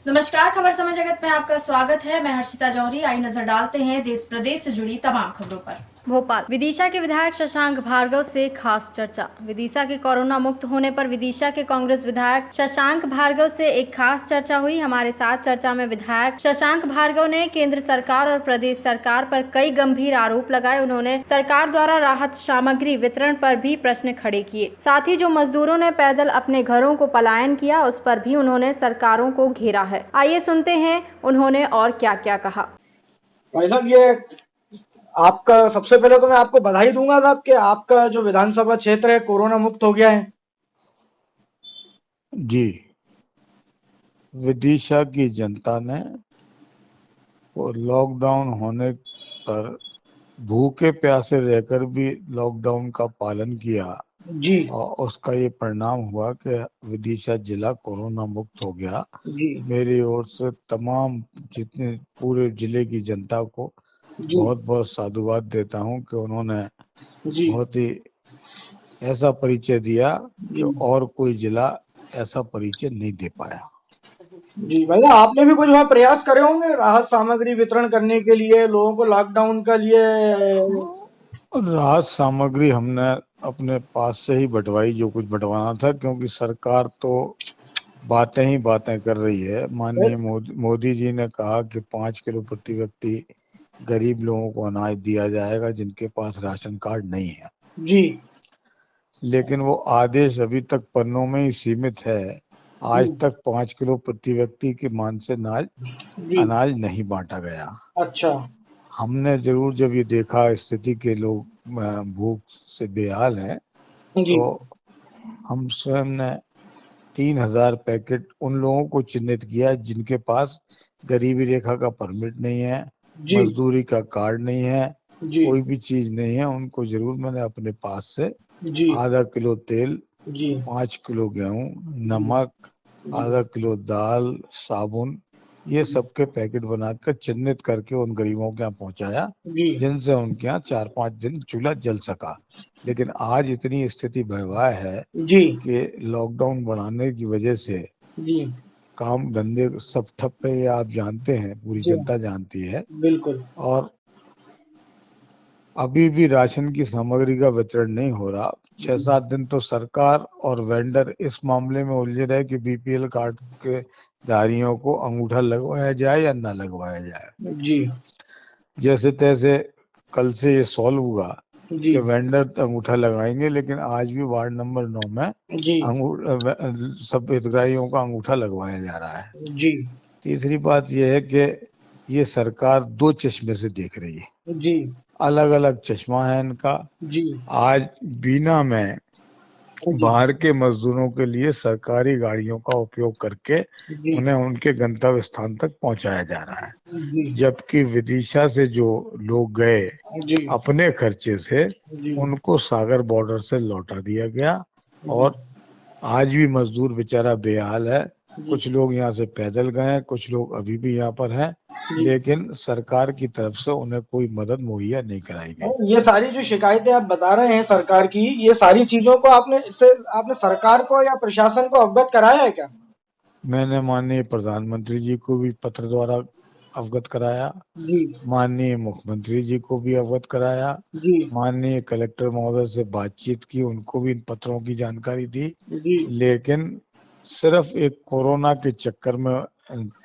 नमस्कार, खबर समय जगत में आपका स्वागत है। मैं हर्षिता जौहरी। आई नजर डालते हैं देश प्रदेश से जुड़ी तमाम खबरों पर। भोपाल विदिशा के विधायक शशांक भार्गव से खास चर्चा। विदिशा के कोरोना मुक्त होने पर विदिशा के कांग्रेस विधायक शशांक भार्गव से एक खास चर्चा हुई। हमारे साथ चर्चा में विधायक शशांक भार्गव ने केंद्र सरकार और प्रदेश सरकार पर कई गंभीर आरोप लगाए। उन्होंने सरकार द्वारा राहत सामग्री वितरण पर भी प्रश्न खड़े किए। साथ ही जो मजदूरों ने पैदल अपने घरों को पलायन किया, उस पर भी उन्होंने सरकारों को घेरा है। आइए सुनते हैं उन्होंने और क्या क्या कहा। भाई साहब, ये आपका सबसे पहले तो मैं आपको बधाई दूंगा साहब कि आपका जो विधानसभा क्षेत्र है कोरोना मुक्त हो गया है। जी, विदिशा की जनता ने लॉकडाउन होने पर भूखे प्यासे रहकर भी लॉकडाउन का पालन किया जी और उसका ये परिणाम हुआ कि विदिशा जिला कोरोना मुक्त हो गया। जी मेरी ओर से तमाम जितने पूरे जिले की जनता को जी बहुत बहुत साधुवाद देता हूं कि उन्होंने जी बहुत ही ऐसा परिचय दिया कि और कोई जिला ऐसा परिचय नहीं दे पाया। जी भैया, आपने भी कुछ वहाँ प्रयास करे होंगे राहत सामग्री वितरण करने के लिए लोगों को लॉकडाउन के लिए। राहत सामग्री हमने अपने पास से ही बंटवाई जो कुछ बंटवाना था, क्योंकि सरकार तो बातें ही बातें कर रही है। माननीय मोदी जी ने कहा कि 5 किलो प्रति व्यक्ति गरीब लोगों को अनाज दिया जाएगा जिनके पास राशन कार्ड नहीं है, जी लेकिन वो आदेश अभी तक पन्नों में ही सीमित है। आज तक 5 किलो प्रति व्यक्ति के मान से जी अनाज नहीं बांटा गया। अच्छा हमने जरूर जब ये देखा स्थिति के लोग भूख से बेहाल हैं, जी तो हम स्वयं ने 3000 पैकेट उन लोगों को चिन्हित किया जिनके पास गरीबी रेखा का परमिट नहीं है, जी मजदूरी का कार्ड नहीं है, जी कोई भी चीज नहीं है। उनको जरूर मैंने अपने पास से जी आधा किलो तेल, जी 5 किलो गेहूं, नमक, आधा किलो दाल, साबुन, ये सबके पैकेट बनाकर चिन्हित करके उन गरीबों के यहाँ पहुंचाया, जी जिनसे उनके यहाँ 4-5 दिन चूल्हा जल सका। लेकिन आज इतनी स्थिति भयावह है जी कि लॉकडाउन बढ़ाने की वजह से जी काम धंधे सब ठप है, ये आप जानते हैं, पूरी जी जनता जानती है। बिल्कुल और अभी भी राशन की सामग्री का वितरण नहीं हो रहा। 6-7 दिन तो सरकार और वेंडर इस मामले में उलझे रहे कि बीपीएल कार्ड के धारियों को अंगूठा लगवाया जाए या ना लगवाया जाए। जी जैसे तैसे कल से ये सॉल्व हुआ जी कि वेंडर अंगूठा लगाएंगे, लेकिन आज भी वार्ड नंबर 9 में जी सब हितग्राहियों का अंगूठा लगवाया जा रहा है। जी तीसरी बात यह है कि ये सरकार 2 चश्मे से देख रही है, जी अलग अलग चश्मा है इनका। जी आज बीना में बाहर के मजदूरों के लिए सरकारी गाड़ियों का उपयोग करके जी उन्हें उनके गंतव्य स्थान तक पहुंचाया जा रहा है, जी जबकि विदिशा से जो लोग गए जी अपने खर्चे से, जी उनको सागर बॉर्डर से लौटा दिया गया। और आज भी मजदूर बेचारा बेहाल है। कुछ लोग यहाँ से पैदल गए, कुछ लोग अभी भी यहाँ पर हैं, लेकिन सरकार की तरफ से उन्हें कोई मदद मुहैया नहीं कराई गई। ये सारी जो शिकायतें आप बता रहे हैं सरकार की, ये सारी चीजों को आपने सरकार को या प्रशासन को अवगत कराया है क्या? मैंने माननीय प्रधानमंत्री जी को भी पत्र द्वारा अवगत कराया, जी माननीय मुख्यमंत्री जी को भी अवगत कराया, जी माननीय कलेक्टर महोदय से बातचीत की, उनको भी इन पत्रों की जानकारी दी। जी लेकिन सिर्फ एक कोरोना के चक्कर में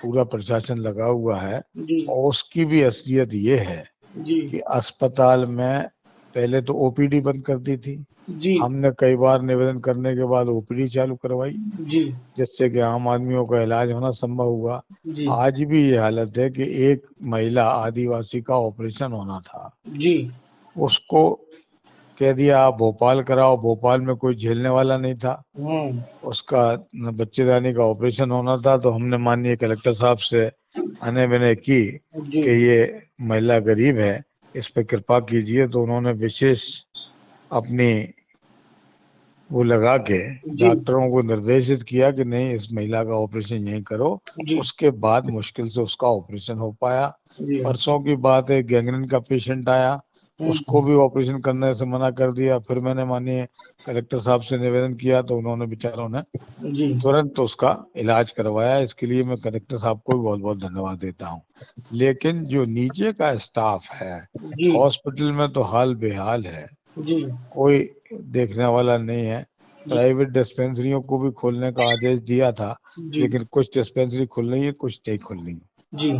पूरा प्रशासन लगा हुआ है, जी और उसकी भी असलियत ये है जी कि अस्पताल में पहले तो ओपीडी बंद कर दी थी। जी हमने कई बार निवेदन करने के बाद ओपीडी चालू करवाई, जी जिससे कि आम आदमियों का इलाज होना संभव हुआ। जी आज भी ये हालत है कि एक महिला आदिवासी का ऑपरेशन होना था, जी उसको कह दिया आप भोपाल कराओ। भोपाल में कोई झेलने वाला नहीं था। उसका बच्चेदानी का ऑपरेशन होना था, तो हमने माननीय कलेक्टर साहब से अने विनय की जी कि ये महिला गरीब है, इस पे कृपा कीजिए। तो उन्होंने विशेष अपनी वो लगा के जी डॉक्टरों को निर्देशित किया कि नहीं, इस महिला का ऑपरेशन यहीं करो। जी उसके बाद मुश्किल से उसका ऑपरेशन हो पाया। जी परसों की बात है, गैंग्रीन का पेशेंट आया, उसको भी ऑपरेशन करने से मना कर दिया। फिर मैंने माननीय कलेक्टर साहब से निवेदन किया तो उन्होंने बेचारों ने जी तुरंत उसका इलाज करवाया। इसके लिए मैं कलेक्टर साहब को भी बहुत बहुत धन्यवाद देता हूँ। लेकिन जो नीचे का स्टाफ है जी हॉस्पिटल में तो हाल बेहाल है, जी कोई देखने वाला नहीं है। प्राइवेट डिस्पेंसरियों को भी खोलने का आदेश दिया था, जी लेकिन कुछ डिस्पेंसरी खुल रही है, कुछ नहीं खुल रही। जी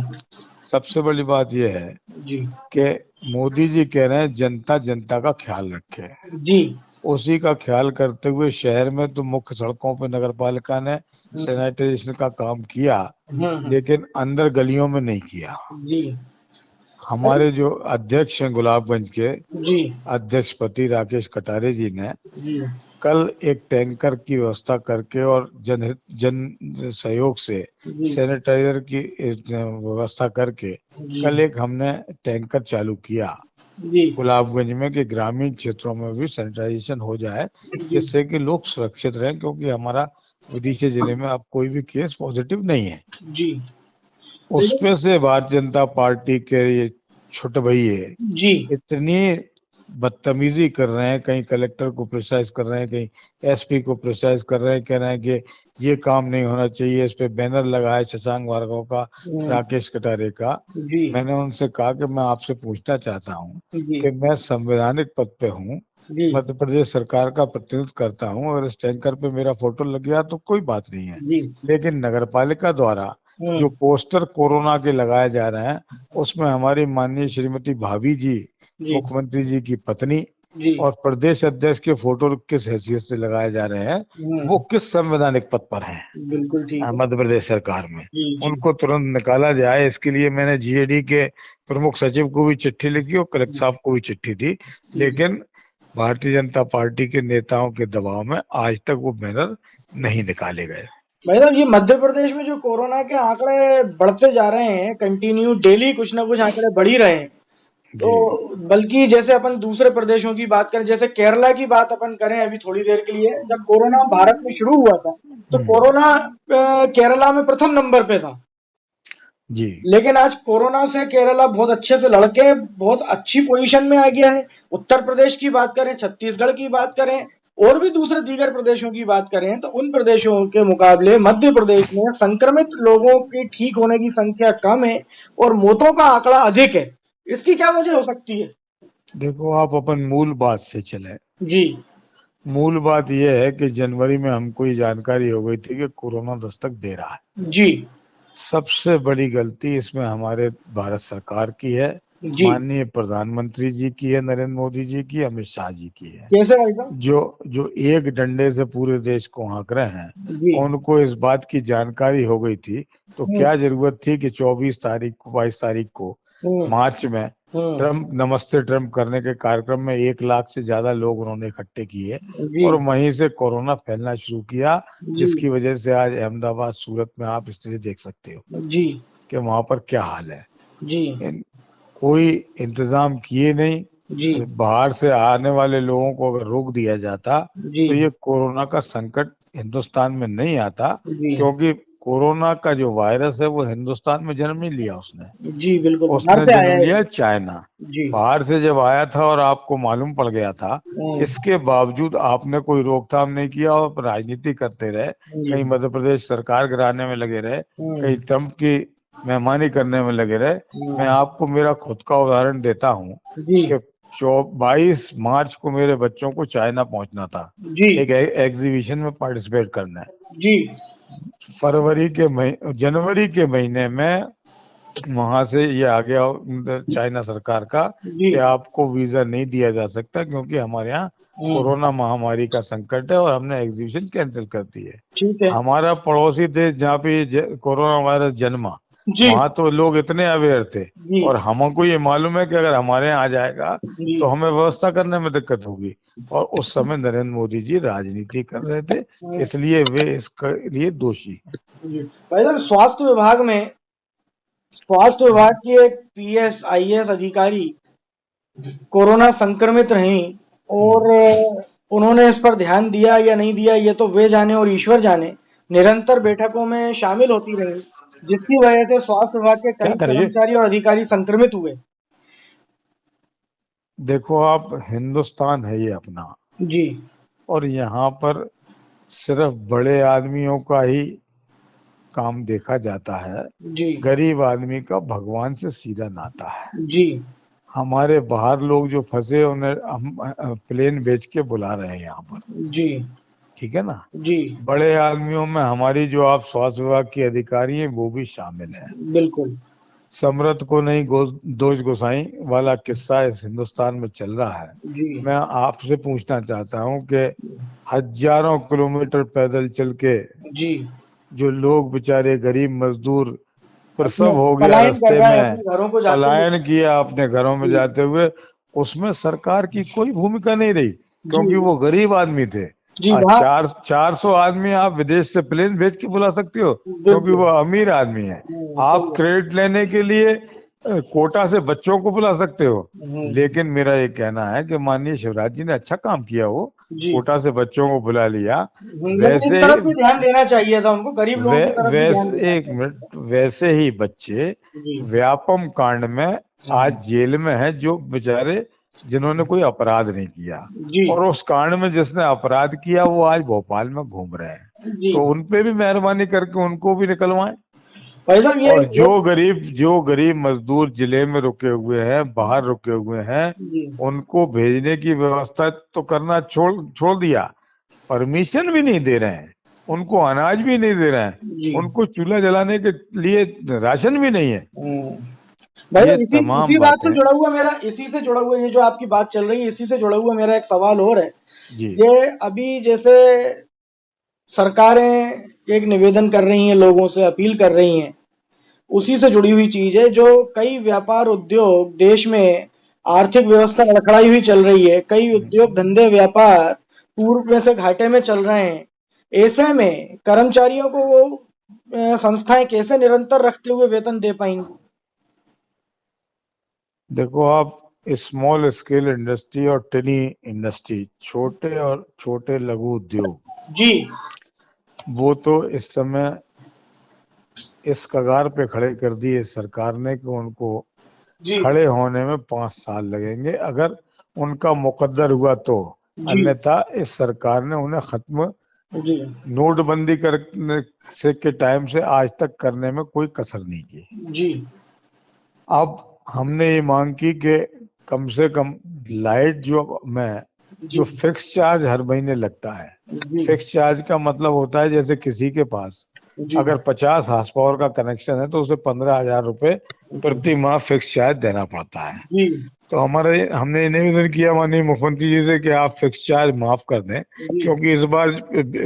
सबसे बड़ी बात यह है जी कि मोदी जी कह रहे हैं जनता जनता का ख्याल रखे। जी उसी का ख्याल करते हुए शहर में तो मुख्य सड़कों पर नगर पालिका ने सैनिटाइजेशन का काम किया, लेकिन अंदर गलियों में नहीं किया। जी हमारे जो अध्यक्ष हैं गुलाबगंज के जी अध्यक्ष पति राकेश कटारे जी ने जी कल एक टैंकर की व्यवस्था करके और जन सहयोग से जी सैनिटाइजर की व्यवस्था करके कल एक हमने टैंकर चालू किया जी गुलाबगंज में कि ग्रामीण क्षेत्रों में भी सैनिटाइजेशन हो जाए, जिससे कि लोग सुरक्षित रहें, क्योंकि हमारा विदिशा जिले में अब कोई भी केस पॉजिटिव नहीं है। जी उसमें से भारतीय जनता पार्टी के ये छोटे भैये जी इतनी बदतमीजी कर रहे हैं, कहीं कलेक्टर को प्रेशराइज कर रहे हैं, कहीं एसपी को प्रेशराइज कर रहे हैं, कह रहे हैं कि ये काम नहीं होना चाहिए। इस पे बैनर लगा है शशांक भार्गव का, राकेश कटारे का। जी मैंने उनसे कहा कि मैं आपसे पूछना चाहता हूँ जी कि मैं संवैधानिक पद पे हूँ, जी मध्य प्रदेश सरकार का प्रतिनिधित्व करता हूँ, अगर इस टैंकर पे मेरा फोटो लग गया तो कोई बात नहीं है, जी लेकिन नगर पालिका द्वारा जो पोस्टर कोरोना के लगाए जा रहे हैं उसमें हमारी माननीय श्रीमती भाभी जी, जी मुख्यमंत्री जी की पत्नी जी और प्रदेश अध्यक्ष के फोटो किस हैसियत से लगाए जा रहे हैं, वो किस संवैधानिक पद पर हैं बिल्कुल ठीक है मध्य प्रदेश सरकार में, जी जी उनको तुरंत निकाला जाए। इसके लिए मैंने जीएडी के प्रमुख सचिव को भी चिट्ठी लिखी और कलेक्टर साहब को भी चिट्ठी दी, लेकिन भारतीय जनता पार्टी के नेताओं के दबाव में आज तक वो बैनर नहीं निकाले गए। भाई साहब, ये मध्य प्रदेश में जो कोरोना के आंकड़े बढ़ते जा रहे हैं, कंटिन्यू डेली कुछ ना कुछ आंकड़े बढ़ ही रहे हैं, तो जी बल्कि जैसे अपन दूसरे प्रदेशों की बात करें, जैसे केरला की बात अपन करें अभी थोड़ी देर के लिए, जब कोरोना भारत में शुरू हुआ था तो कोरोना केरला में प्रथम नंबर पे था, जी लेकिन आज कोरोना से केरला बहुत अच्छे से लड़के बहुत अच्छी पोजीशन में आ गया है। उत्तर प्रदेश की बात करें, छत्तीसगढ़ की बात करें और भी दूसरे दीगर प्रदेशों की बात करें, तो उन प्रदेशों के मुकाबले मध्य प्रदेश में संक्रमित लोगों के ठीक होने की संख्या कम है और मौतों का आंकड़ा अधिक है। इसकी क्या वजह हो सकती है? देखो, आप अपन मूल बात से चले। जी मूल बात यह है कि जनवरी में हमको ये जानकारी हो गई थी कि कोरोना दस्तक दे रहा है। जी सबसे बड़ी गलती इसमें हमारे भारत सरकार की है, जी माननीय प्रधानमंत्री जी की है, नरेंद्र मोदी जी की, अमित शाह जी की है, कैसे भाई साहब? जो एक डंडे से पूरे देश को हाँक रहे हैं। जी उनको इस बात की जानकारी हो गई थी तो क्या जरूरत थी कि 24 तारीख को 22 तारीख को मार्च में ट्रम्प नमस्ते ट्रम्प करने के कार्यक्रम में 1 लाख से ज्यादा लोग उन्होंने इकट्ठे किए जी और वहीं से कोरोना फैलना शुरू किया, जी जिसकी वजह से आज अहमदाबाद, सूरत में आप स्थिति देख सकते हो जी कि वहां पर क्या हाल है। जी कोई इंतजाम किए नहीं। जी बाहर से आने वाले लोगों को अगर रोक दिया जाता जी तो ये कोरोना का संकट हिंदुस्तान में नहीं आता, जी क्योंकि कोरोना का जो वायरस है वो हिंदुस्तान में जन्म नहीं लिया उसने जी बिल्कुल बाहर उसने से आया जन्म है। लिया चाइना। जी बाहर से जब आया था और आपको मालूम पड़ गया था, इसके बावजूद आपने कोई रोकथाम नहीं किया और राजनीति करते रहे। जी कहीं मध्य प्रदेश सरकार गिराने में लगे रहे, कहीं ट्रम्प की मेहमानी करने में लगे रहे। मैं आपको मेरा खुद का उदाहरण देता हूँ जी कि 22 मार्च को मेरे बच्चों को चाइना पहुंचना था, जी एक एग्जीबिशन में पार्टिसिपेट करना है। जी जनवरी के महीने में वहां से ये आ गया चाइना सरकार का जी कि आपको वीजा नहीं दिया जा सकता, क्योंकि हमारे यहाँ कोरोना महामारी का संकट है, और हमने एग्जीबिशन कैंसिल कर दी है। ठीक है। हमारा पड़ोसी देश जहाँ पे कोरोना वायरस जन्मा, जी वहां तो लोग इतने अवेयर थे, जी और हमको ये मालूम है कि अगर हमारे यहाँ आ जाएगा जी तो हमें व्यवस्था करने में दिक्कत होगी। और उस समय नरेंद्र मोदी जी राजनीति कर रहे थे, इसलिए वे इसके लिए दोषी हैं। जी। भाई साहब, स्वास्थ्य विभाग की एक पीएस आईएएस अधिकारी कोरोना संक्रमित रही और उन्होंने इस पर ध्यान दिया या नहीं दिया ये तो वे जाने और ईश्वर जाने, निरंतर बैठकों में शामिल होती रही, जिसकी वजह से स्वास्थ्य विभाग के कई कर्मचारी और अधिकारी संक्रमित हुए। देखो आप, हिंदुस्तान है ये अपना, जी और यहाँ पर सिर्फ बड़े आदमियों का ही काम देखा जाता है। जी गरीब आदमी का भगवान से सीधा नाता है। जी हमारे बाहर लोग जो फंसे उन्हें हम प्लेन बेच के बुला रहे हैं यहाँ पर, जी ठीक है ना। जी बड़े आदमियों में हमारी जो आप स्वास्थ्य विभाग की अधिकारी हैं वो भी शामिल है। बिल्कुल समरथ को नहीं दोष गोसाई वाला किस्सा इस हिंदुस्तान में चल रहा है। जी मैं आपसे पूछना चाहता हूँ कि हजारों किलोमीटर पैदल चल के जी जो लोग बेचारे गरीब मजदूर, प्रसव अपने हो गया पलायन कर रास्ते रहे हैं में, अपने घरों को जाते हुए। पलायन किया अपने घरों में जी जाते हुए, उसमें सरकार की कोई भूमिका नहीं रही, जी क्योंकि वो गरीब आदमी थे। जी वहाँ 400 आदमी आप विदेश से प्लेन भेज के बुला सकते हो, क्योंकि वो बिल्कुल अमीर आदमी है। आप सही है। क्रेडिट लेने के लिए कोटा से बच्चों को बुला सकते हो। हम्म, लेकिन मेरा ये कहना है कि माननीय शिवराज जी ने अच्छा काम किया, वो जी कोटा से बच्चों को बुला लिया। लेकिन इस वैसे तरफ भी ध्यान देना चाहिए था उनको, गरीब लोगों वे, की तरफ भी ध्यान देना एक चाहिए। मिनट, वैसे ही बच्चे जी व्यापम कांड में आज जेल में है, जो बेचारे जिन्होंने कोई अपराध नहीं किया, जी और उस कांड में जिसने अपराध किया वो आज भोपाल में घूम रहे हैं। जी तो उन पे भी मेहरबानी करके उनको भी निकलवाएं। भाई साहब और ये जो गरीब मजदूर जिले में रुके हुए हैं, बाहर रुके हुए हैं, जी उनको भेजने की व्यवस्था तो करना छोड़ दिया, परमिशन भी नहीं दे रहे हैं, उनको अनाज भी नहीं दे रहे हैं, जी उनको चूल्हा जलाने के लिए राशन भी नहीं है। भाई ये साहब तमाम इसी बात से बातें। जुड़ा हुआ मेरा, इसी से जुड़ा हुआ ये जो आपकी बात चल रही है, इसी से जुड़ा हुआ मेरा एक सवाल और है। जी ये अभी जैसे सरकारें एक निवेदन कर रही हैं, लोगों से अपील कर रही हैं, उसी से जुड़ी हुई चीज है। जो कई व्यापार उद्योग देश में, आर्थिक व्यवस्था लड़खड़ाई हुई चल रही है, कई उद्योग धंधे व्यापार पूर्व में से घाटे में चल रहे हैं। ऐसे में कर्मचारियों को वो संस्थाएं कैसे निरंतर रखते हुए वेतन दे पाएंगी? देखो आप, स्मॉल स्केल इंडस्ट्री और टिनी इंडस्ट्री, छोटे लघु उद्योग, जी वो तो इस समय इस कगार पे खड़े कर दिए सरकार ने कि उनको जी खड़े होने में 5 साल लगेंगे, अगर उनका मुकद्दर हुआ तो। जी अन्यथा इस सरकार ने उन्हें खत्म जी नोटबंदी करने से के टाइम से आज तक करने में कोई कसर नहीं की। जी अब हमने ये मांग की कि कम से कम लाइट जो जी फिक्स चार्ज हर महीने लगता है, जी फिक्स चार्ज का मतलब होता है जैसे किसी के पास जी अगर 50 हार्स पावर का कनेक्शन है तो उसे 15,000 रुपए प्रति माह फिक्स चार्ज देना पड़ता है। जी तो हमने ये निवेदन किया माननीय मुख्यमंत्री जी से कि आप फिक्स चार्ज माफ कर दें, क्योंकि इस बार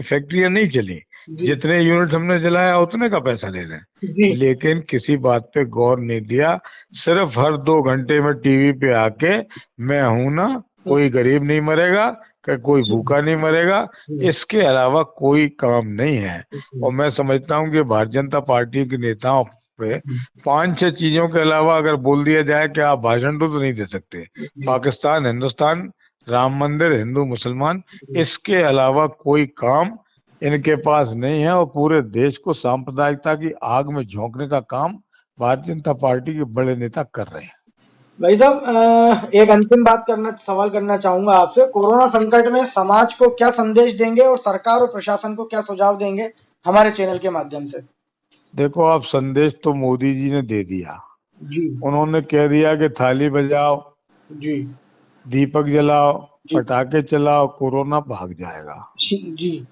फैक्ट्रियां नहीं चली, जी जितने यूनिट हमने जलाया उतने का पैसा दे दें। जी लेकिन किसी बात पे गौर नहीं दिया, सिर्फ हर 2 घंटे में टीवी पे आके मैं हूं ना, कोई गरीब नहीं मरेगा, कोई भूखा नहीं मरेगा, इसके अलावा कोई काम नहीं है। और मैं समझता हूं कि भारतीय जनता पार्टी के नेताओं पे 5-6 चीजों के अलावा अगर बोल दिया जाए कि आप भाषण तो नहीं दे सकते, पाकिस्तान, हिंदुस्तान, राम मंदिर, हिंदू मुसलमान, इसके अलावा कोई काम इनके पास नहीं है। और पूरे देश को सांप्रदायिकता की आग में झोंकने का काम भारतीय जनता पार्टी के बड़े नेता कर रहे हैं। भाई साहब एक अंतिम सवाल करना चाहूंगा आपसे। कोरोना संकट में समाज को क्या संदेश देंगे और सरकार और प्रशासन को क्या सुझाव देंगे हमारे चैनल के माध्यम से? देखो आप, संदेश तो मोदी जी ने दे दिया। जी उन्होंने कह दिया कि थाली बजाओ, जी दीपक जलाओ, जी पटाखे चलाओ, कोरोना भाग जाएगा। जी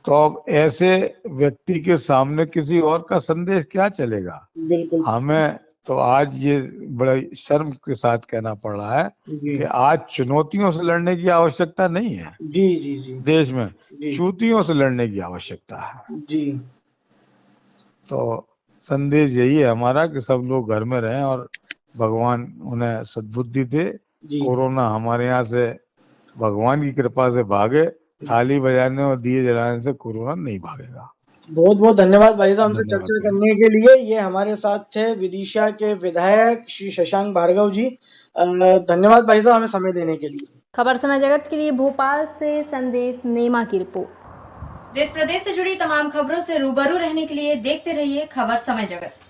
तो अब ऐसे व्यक्ति के सामने किसी और का संदेश क्या चलेगा? बिल्कुल हमें तो आज ये बड़ा शर्म के साथ कहना पड़ रहा है जी कि आज चुनौतियों से लड़ने की आवश्यकता नहीं है जी जी जी देश में, जी चुनौतियों से लड़ने की आवश्यकता है। जी तो संदेश यही है हमारा कि सब लोग घर में रहें और भगवान उन्हें सद्बुद्धि दे, जी कोरोना हमारे यहाँ से भगवान की कृपा से भागे। थाली बजाने और दिए जलाने से कोरोना नहीं भागेगा। बहुत बहुत धन्यवाद भाई साहब हमसे धन्यवाद चर्चा भाई। करने के लिए। ये हमारे साथ थे विदिशा के विधायक श्री शशांक भार्गव जी। धन्यवाद भाई साहब हमें समय देने के लिए। खबर समय जगत के लिए भोपाल से संदेश नेमा की रिपोर्ट। देश प्रदेश से जुड़ी तमाम खबरों से रूबरू रहने के लिए देखते रहिए खबर समय जगत।